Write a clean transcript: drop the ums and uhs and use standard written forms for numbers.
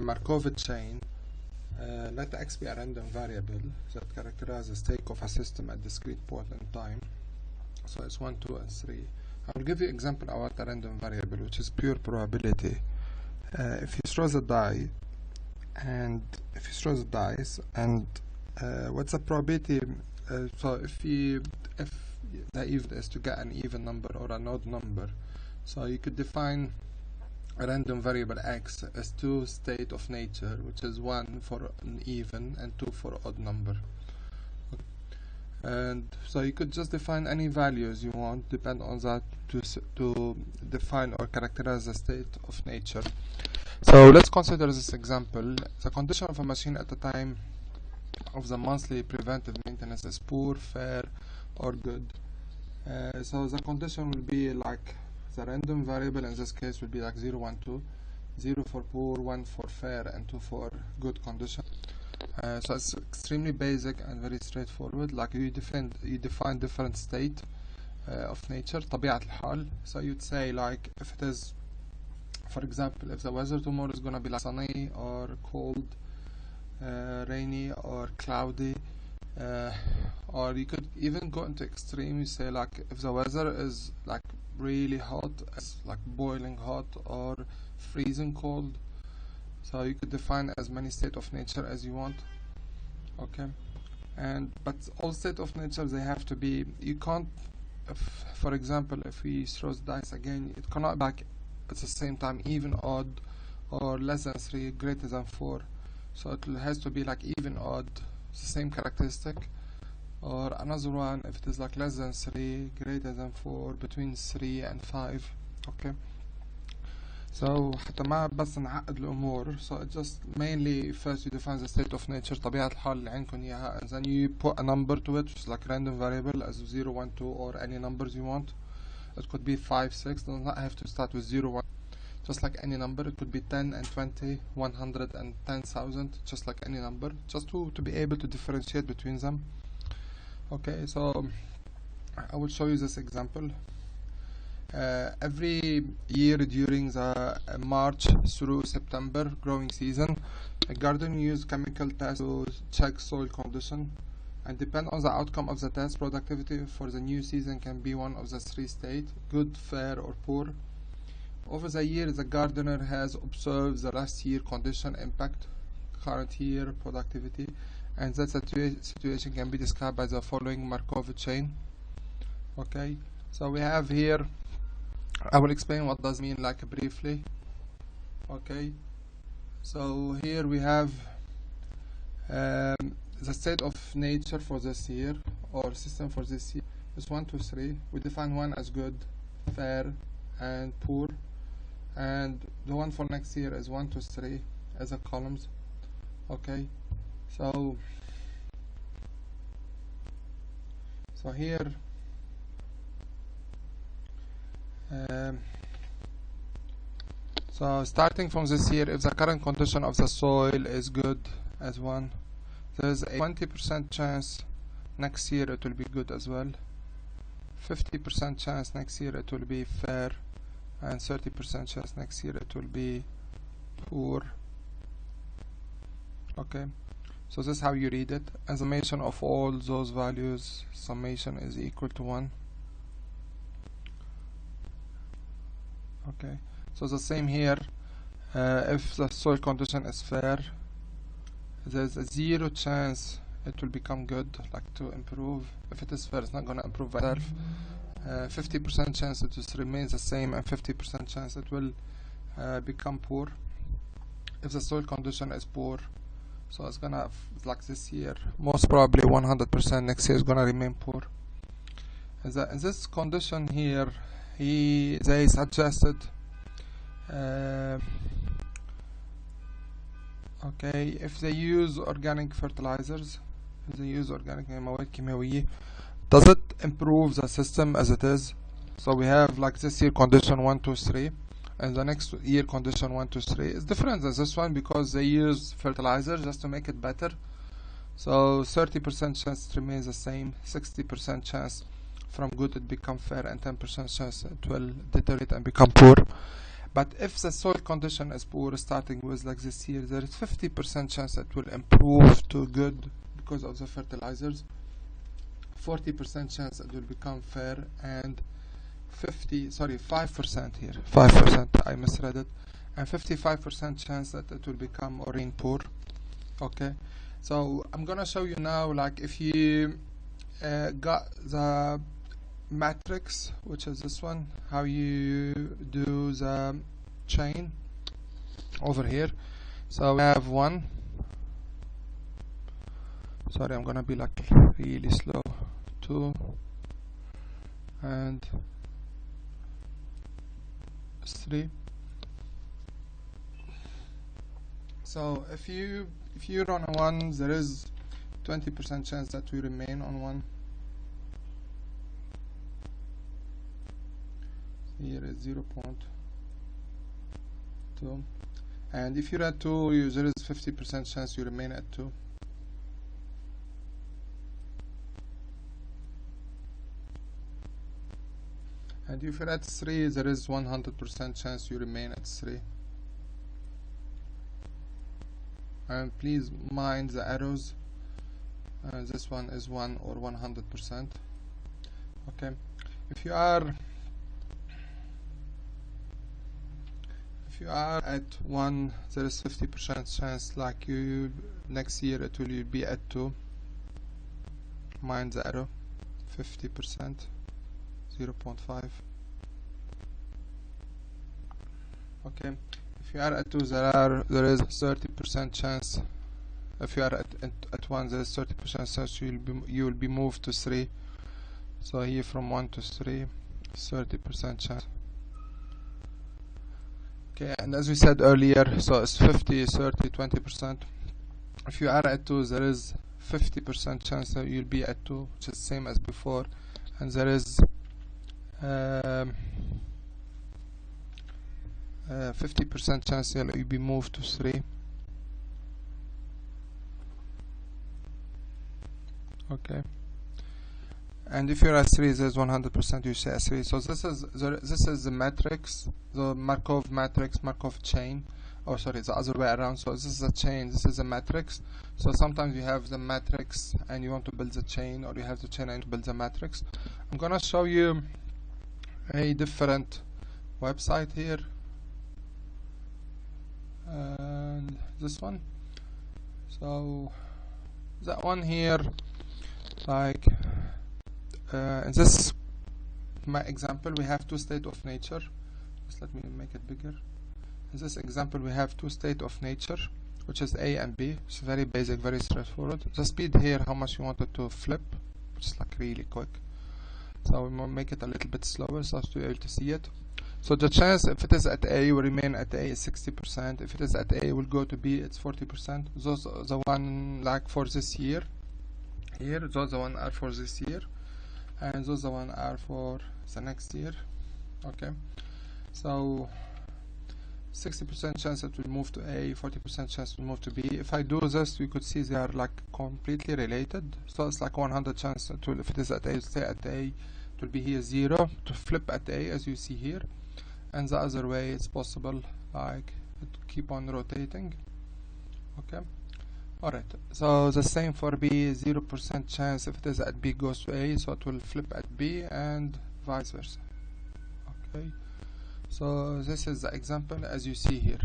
Markov chain, let x be a random variable that characterizes the state of a system at discrete point in time. So it's 1, 2, and 3. I will give you an example about a random variable, which is pure probability. If you throw the die, and what's the probability? So if the even is to get an even number or an odd number, so you could define a random variable x as two state of nature, which is 1 for an even and 2 for odd number. And so you could just define any values you want, depend on that, to define or characterize the state of nature. So let's consider this example. The condition of a machine at the time of the monthly preventive maintenance is poor, fair, or good. So the condition will be like the random variable in this case will be like 0, 1, 2, 0 for poor, 1 for fair, and 2 for good condition. So it's extremely basic and very straightforward. Like you define different state of nature, طبيعة الحال. So you'd say, like, if it is, for example, if the weather tomorrow is gonna be like sunny or cold, rainy or cloudy, or you could even go into extreme. You say, like, if the weather is like really hot, it's like boiling hot or freezing cold. So you could define as many state of nature as you want. Okay, but all state of nature, they have to be, you can't, for example, if we throw the dice again, it cannot be like at the same time even, odd, or less than 3, greater than 4. So it has to be like even, odd, the same characteristic, or another one if it is like less than 3, greater than 4, between 3 and 5. Okay, so حتى ما بس نعقد الأمور. So it just mainly first you define the state of nature, طبيعة الحال اللي عندكم إياها, and then you put a number to it, which is like random variable as 0, 1, 2, or any numbers you want. It could be 5, 6, does not have to start with 0, 1, just like any number. It could be 10 and 20, 100 and 10,000, just like any number, just to be able to differentiate between them. Okay, so I will show you this example. Every year during the March through September growing season, a gardener uses chemical tests to check soil condition, and depend on the outcome of the test, productivity for the new season can be one of the 3 states: good, fair, or poor. Over the year, the gardener has observed the last year condition impact current year productivity, and that situation can be described by the following Markov chain. Okay, so we have here, I will explain what does mean like briefly. Okay, so here we have the state of nature for this year, or system for this year, is 1, 2, 3. We define 1 as good, fair, and poor, and the one for next year is 1, 2, 3 as a columns. Okay, so here so starting from this year, if the current condition of the soil is good as 1, there is a 20% chance next year it will be good as well, 50% chance next year it will be fair, and 30% chance next year it will be poor. Okay, so this is how you read it, and summation of all those values, summation is equal to 1. Okay, so the same here. If the soil condition is fair, there's a 0 chance it will become good, like to improve. If it is fair, it's not going to improve by itself. 50% chance it will remain the same, and 50% chance it will become poor. If the soil condition is poor, so it's gonna, like this year, most probably 100% next year is gonna remain poor. In this condition here, they suggested okay, if they use organic fertilizers, if they use organic مواد كيماوية, does it improve the system as it is? So we have like this year condition 1, 2, 3, and the next year condition 1, 2, 3 is different than this one because they use fertilizer just to make it better. So 30% chance it remains the same, 60% chance from good it become fair, and 10% chance it will deteriorate and become poor. But if the soil condition is poor, starting with like this year, there is 50% chance that will improve to good because of the fertilizers, 40% chance it will become fair, and 5% here, 5%, I misread it, and 55% chance that it will become urine poor. Okay, so I'm gonna show you now, like if you got the matrix, which is this one, how you do the chain over here. So we have 1, sorry, I'm gonna be like really slow, 2, and 3. So if you run a 1, there is 20% chance that we remain on 1. Here is 0.2, and if you're at 2, there is 50% chance you remain at 2. And if you're at 3, there is 100% chance you remain at 3. And please mind the arrows. This one is 1 or 100%. Okay, if you are at 1, there is 50% chance like you next year it will be at 2. Mind the arrow, 50%, 0.5. Okay, if you are at 2, there is 30% chance. If you are at 1, there is 30% chance you will be moved to 3. So here from 1 to 3, 30% chance. Okay, and as we said earlier, so it's 50, 30, 20%. If you are at 2, there is 50% chance that you'll be at 2, which is same as before, and there is 50% chance that you'll be moved to 3. Okay, and if you're at 3, there's 100% you say at 3. So this is the matrix, the Markov matrix, Markov chain. Oh, sorry, the other way around. So this is a chain, this is a matrix. So sometimes you have the matrix and you want to build the chain, or you have the chain and build the matrix. I'm gonna show you a different website here, and this one. So that one here, like in this my example, we have 2 states of nature. Just let me make it bigger. In this example, we have 2 states of nature, which is A and B. It's very basic, very straightforward. The speed here, how much you want it to flip, which is like really quick. So we will make it a little bit slower so as to be able to see it. So the chance if it is at A, will remain at A is 60%. If it is at A, will go to B, it's 40%. Those are the one like for this year. Here, those the one are for this year, and those the one are for the next year. Okay, so 60% chance it will move to A, 40% chance will move to B. If I do this, you could see they are like completely related. So it's like 100 chance it will, if it is at A, stay at A. It will be here 0 to flip at A, as you see here, and the other way it's possible, like it keep on rotating. Okay. Alright, so the same for B, 0% chance if it is at B goes to A, so it will flip at B, and vice versa. Okay, so this is the example as you see here.